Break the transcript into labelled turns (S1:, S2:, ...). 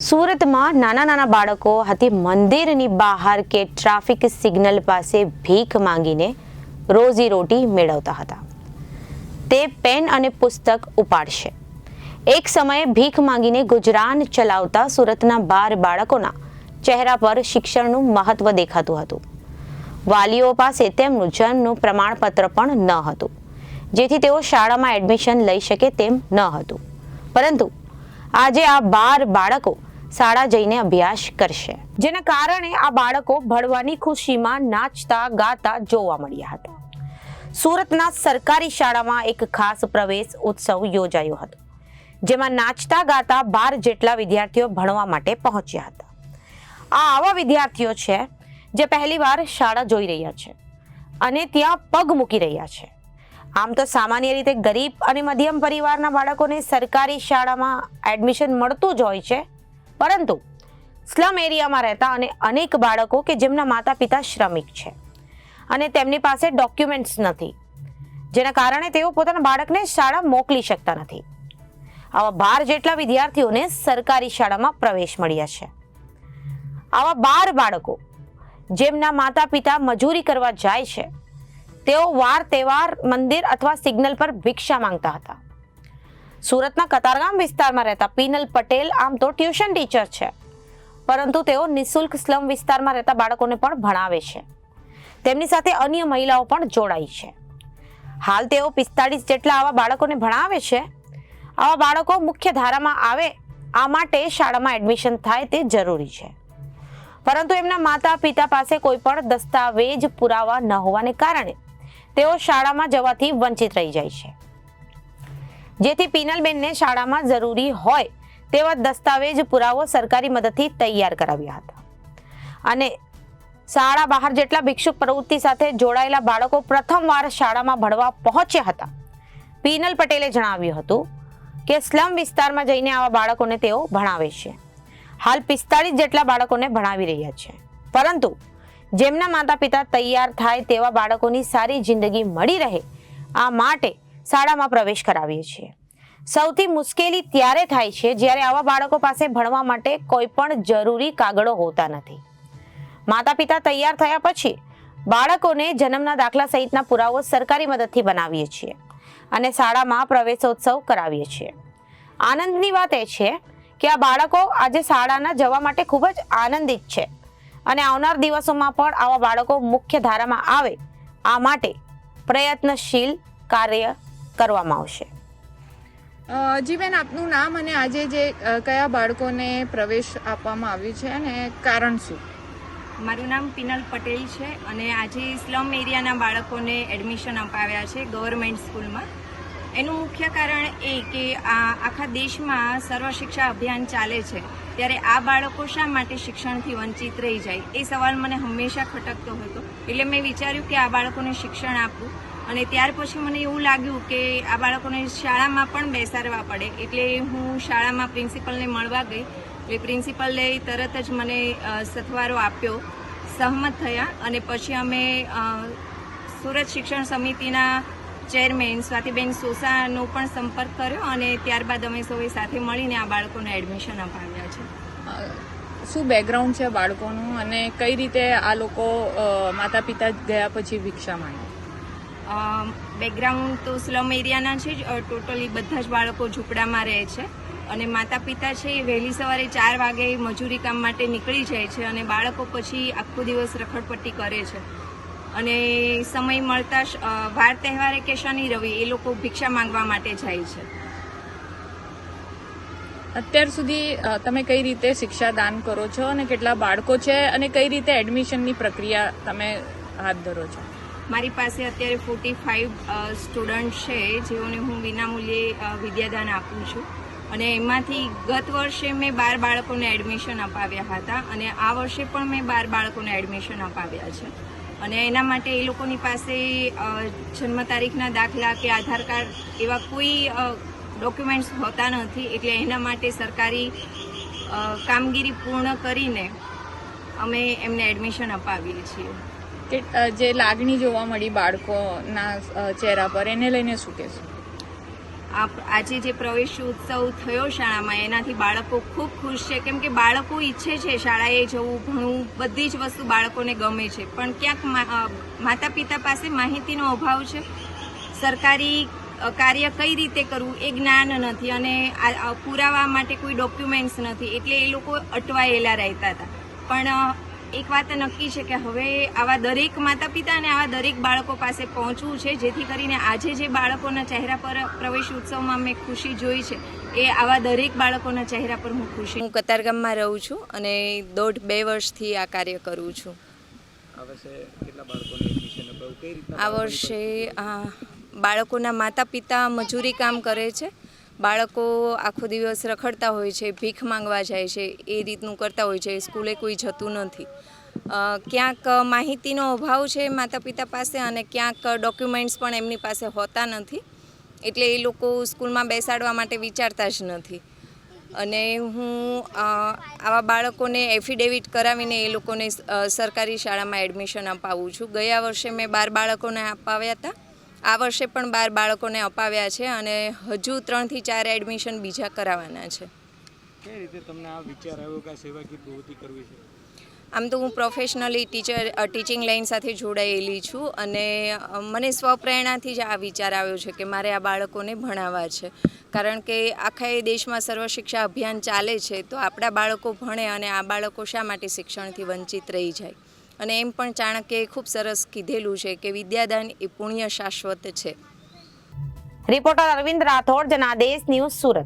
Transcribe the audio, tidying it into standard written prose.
S1: સુરતમાં નાના નાના બાળકો હાથી મંદિરની બહાર કે ટ્રાફિક સિગ્નલ પાસે ભીખ માંગીને રોજીરોટી મેળવતા હતા. તે પેન અને પુસ્તક ઉપાડશે. એક સમયે ભીખ માંગીને ગુજરાન ચલાવતા સુરતના 12 બાળકોના ચહેરા પર શિક્ષણનું મહત્વ દેખાતું હતું. વાલીઓ પાસે તેમનું જન્મનું પ્રમાણપત્ર પણ ન હતું, જેથી તેઓ શાળામાં એડમિશન લઈ શકે તેમ ન હતું. પરંતુ આજે આ 12 બાળકો શાળા જઈને અભ્યાસ કરશે, જેના કારણે આ બાળકો ભણવાની ખુશીમાં નાચતા ગાતા જોવા મળ્યા હતા. સુરતના સરકારી શાળામાં એક ખાસ પ્રવેશ ઉત્સવ યોજાયો હતો, જેમાં નાચતા ગાતા 12 જેટલા વિદ્યાર્થીઓ ભણવા માટે પહોંચ્યા હતા. આ આવા વિદ્યાર્થીઓ છે જે પહેલીવાર શાળા જોઈ રહ્યા છે અને ત્યાં પગ મૂકી રહ્યા છે. આમ તો સામાન્ય રીતે ગરીબ અને મધ્યમ પરિવારના બાળકોને સરકારી શાળામાં એડમિશન મળતું જ હોય છે, પરંતુ સ્લમ એરિયામાં રહેતા અને અનેક બાળકો કે જેમના માતા પિતા શ્રમિક છે અને તેમની પાસે ડોક્યુમેન્ટ્સ નથી, જેના કારણે તેઓ પોતાના બાળકને શાળા મોકલી શકતા નથી. આવા 12 જેટલા વિદ્યાર્થીઓને સરકારી શાળામાં પ્રવેશ મળ્યા છે. આવા 12 બાળકો જેમના માતા પિતા મજૂરી કરવા જાય છે, તેઓ વાર તહેવાર મંદિર અથવા સિગ્નલ પર ભિક્ષા માંગતા હતા. સુરતના કતારગામ વિસ્તારમાં રહેતા પીનલ પટેલ આમ તો ટ્યુશન ટીચર છે, પરંતુ તેઓ નિઃશુલ્ક સ્લમ વિસ્તારમાં રહેતા બાળકોને પણ ભણાવે છે. તેમની સાથે અન્ય મહિલાઓ પણ જોડાઈ છે. હાલ તેઓ 45 જેટલા આવા બાળકોને ભણાવે છે. આવા બાળકો મુખ્ય ધારામાં આવે આ માટે શાળામાં એડમિશન થાય તે જરૂરી છે, પરંતુ એમના માતા પિતા પાસે કોઈ પણ દસ્તાવેજ પુરાવા ન હોવાને કારણે તેઓ શાળામાં જવાથી વંચિત રહી જાય છે. જેથી પીનલબેનને શાળામાં જરૂરી હોય તેવા દસ્તાવેજ પુરાવો સરકારી મદદથી તૈયાર કરાવ્યા હતા અને શાળા બહાર જેટલા ભિક્ષુક પ્રવૃત્તિ સાથે જોડાયેલા બાળકો પ્રથમવાર શાળામાં ભણવા પહોંચ્યા હતા. પીનલ પટેલે જણાવ્યું હતું કે સ્લમ વિસ્તારમાં જઈને આવા બાળકોને તેઓ ભણાવે છે. હાલ 45 જેટલા બાળકોને ભણાવી રહ્યા છે, પરંતુ જેમના માતા પિતા તૈયાર થાય તેવા બાળકોની સારી જિંદગી મળી રહે આ માટે શાળામાં પ્રવેશ કરાવીએ છીએ. સૌથી મુશ્કેલી ત્યારે થાય છે જ્યારે આવા બાળકો પાસે ભણવા માટે કોઈ પણ જરૂરી કાગળો હોતા નથી. માતા પિતા તૈયાર થયા પછી બાળકોને જન્મના દાખલા સહિતના પુરાવો સરકારી મદદથી બનાવીએ છીએ અને શાળામાં પ્રવેશોત્સવ કરાવીએ છીએ. આનંદની વાત એ છે કે આ બાળકો આજે શાળાના જવા માટે ખૂબ જ આનંદિત છે અને આવનાર દિવસોમાં પણ આવા બાળકો મુખ્ય ધારામાં આવે આ માટે પ્રયત્નશીલ કાર્ય કરવામાં આવશે.
S2: જી બેન, આપનું નામ અને આજે જે કયા બાળકોને પ્રવેશ આપવામાં આવ્યું છે અને કારણ શું?
S3: મારું નામ પીનલ પટેલ છે અને આજે સ્લમ એરિયાના બાળકોને એડમિશન અપાવ્યા છે ગવર્મેન્ટ સ્કૂલમાં. એનું મુખ્ય કારણ એ કે આખા દેશમાં સર્વ શિક્ષા અભિયાન ચાલે છે, ત્યારે આ બાળકો શા માટે શિક્ષણથી વંચિત રહી જાય એ સવાલ મને હંમેશા ખટકતો હતો. એટલે મેં વિચાર્યું કે આ બાળકોને શિક્ષણ આપવું અને ત્યાર પછી મને એવું લાગ્યું કે આ બાળકોને શાળામાં પણ બેસાડવા પડે. એટલે હું શાળામાં પ્રિન્સિપલને મળવા ગઈ. એટલે પ્રિન્સિપલે તરત જ મને સથવારો આપ્યો, સહમત થયા અને પછી અમે સુરત શિક્ષણ સમિતિના ચેરમેન સ્વાતિબેન સોસાનો પણ સંપર્ક કર્યો અને ત્યારબાદ અમે સૌએ સાથે મળીને આ બાળકોને એડમિશન અપાવ્યા છે.
S2: શું બેકગ્રાઉન્ડ છે બાળકોનું અને કઈ રીતે આ લોકો માતા પિતા ગયા પછી ભિક્ષા માંગે?
S3: બેકગ્રાઉન્ડ તો સ્લમ એરિયાના છે જ. ટોટલી બધા જ બાળકો ઝૂંપડામાં રહે છે અને માતા પિતા છે એ વહેલી સવારે 4 વાગે મજૂરી કામ માટે નીકળી જાય છે અને બાળકો પછી આખો દિવસ રખડપટ્ટી કરે છે અને સમય મળતા વાર તહેવારે કે શનિ રવિ એ લોકો ભિક્ષા માંગવા માટે જાય છે.
S2: અત્યાર સુધી તમે કઈ રીતે શિક્ષાદાન કરો છો અને કેટલા બાળકો છે અને કઈ રીતે એડમિશનની પ્રક્રિયા તમે હાથ ધરો છો?
S3: મારી પાસે અત્યારે 45 સ્ટુડન્ટ છે જેઓને હું વિનામૂલ્યે વિદ્યાદાન આપું છું અને એમાંથી ગત વર્ષે મેં 12 બાળકોને એડમિશન અપાવ્યા હતા અને આ વર્ષે પણ મેં 12 બાળકોને એડમિશન અપાવ્યા છે. અને એના માટે એ લોકોની પાસે જન્મ તારીખના દાખલા કે આધાર કાર્ડ એવા કોઈ ડોક્યુમેન્ટ્સ હોતા નથી. એટલે એના માટે સરકારી કામગીરી પૂર્ણ કરીને અમે એમને એડમિશન અપાવીએ છીએ.
S2: કે જે લાગણી જોવા મળી બાળકોના ચહેરા પર, એને લઈને શું કહેશો?
S3: આજે જે પ્રવેશ ઉત્સવ થયો શાળામાં એનાથી બાળકો ખૂબ ખુશ છે, કેમ કે બાળકો ઈચ્છે છે શાળાએ જવું, ભણવું, બધી જ વસ્તુ બાળકોને ગમે છે, પણ ક્યાંક માતા પિતા પાસે માહિતીનો અભાવ છે. સરકારી કાર્ય કઈ રીતે કરવું એ જ્ઞાન નથી અને પુરાવા માટે કોઈ ડોક્યુમેન્ટ્સ નથી, એટલે એ લોકો અટવાયેલા રહેતા હતા. પણ એક વાત નક્કી છે કે હવે આવા દરેક માતા પિતા અને આવા દરેક બાળકો પાસે પહોંચવું છે, જેથી કરીને આજે જે બાળકોના ચહેરા પર પ્રવેશ ઉત્સવમાં મેં ખુશી જોઈ છે એ આવા દરેક બાળકોના ચહેરા પર હું ખુશી.
S4: હું કતારગામમાં રહું છું અને 1.5-2 વર્ષથી આ કાર્ય કરું છું. આ વર્ષે બાળકોના માતા પિતા મજૂરી કામ કરે છે, બાળકો આખો દિવસ રખડતા હોય છે, ભીખ માંગવા જાય છે, એ રીતનું કરતા હોય છે, સ્કૂલે કોઈ જતું નથી. ક્યાંક માહિતીનો અભાવ છે માતા પિતા પાસે અને ક્યાંક ડોક્યુમેન્ટ્સ પણ એમની પાસે હોતા નથી, એટલે એ લોકો સ્કૂલમાં બેસાડવા માટે વિચારતા જ નથી. અને હું આવા બાળકોને એફિડેવિટ કરાવીને એ લોકોને સરકારી શાળામાં એડમિશન અપાવું છું. ગયા વર્ષે મેં 12 બાળકોને અપાવ્યા હતા, આ વર્ષે પણ 12 બાળકોને અપાવ્યા છે અને હજુ 3 થી 4 એડમિશન બીજા કરાવવાના છે.
S5: કઈ રીતે તમને આ વિચાર આવ્યો કે સેવાકીય પ્રવૃત્તિ કરવી છે?
S4: આમ તો હું પ્રોફેશનલી ટીચિંગ લાઇન સાથે જોડાયેલી છું અને મને સ્વપ્રેરણાથી જ આ વિચાર આવ્યો છે કે મારે આ બાળકોને ભણાવવા છે, કારણ કે આખા એ દેશમાં સર્વ શિક્ષા અભિયાન ચાલે છે, તો આપણા બાળકો ભણે અને આ બાળકો શા માટે શિક્ષણથી વંચિત રહી જાય. અને એમ પણ ચાણક્યએ ખૂબ સરસ કીધેલું છે કે વિદ્યાદાન એ પુણ્ય શાશ્વત છે.
S1: Reporter Arvind Rathod, Janadesh news, Surat.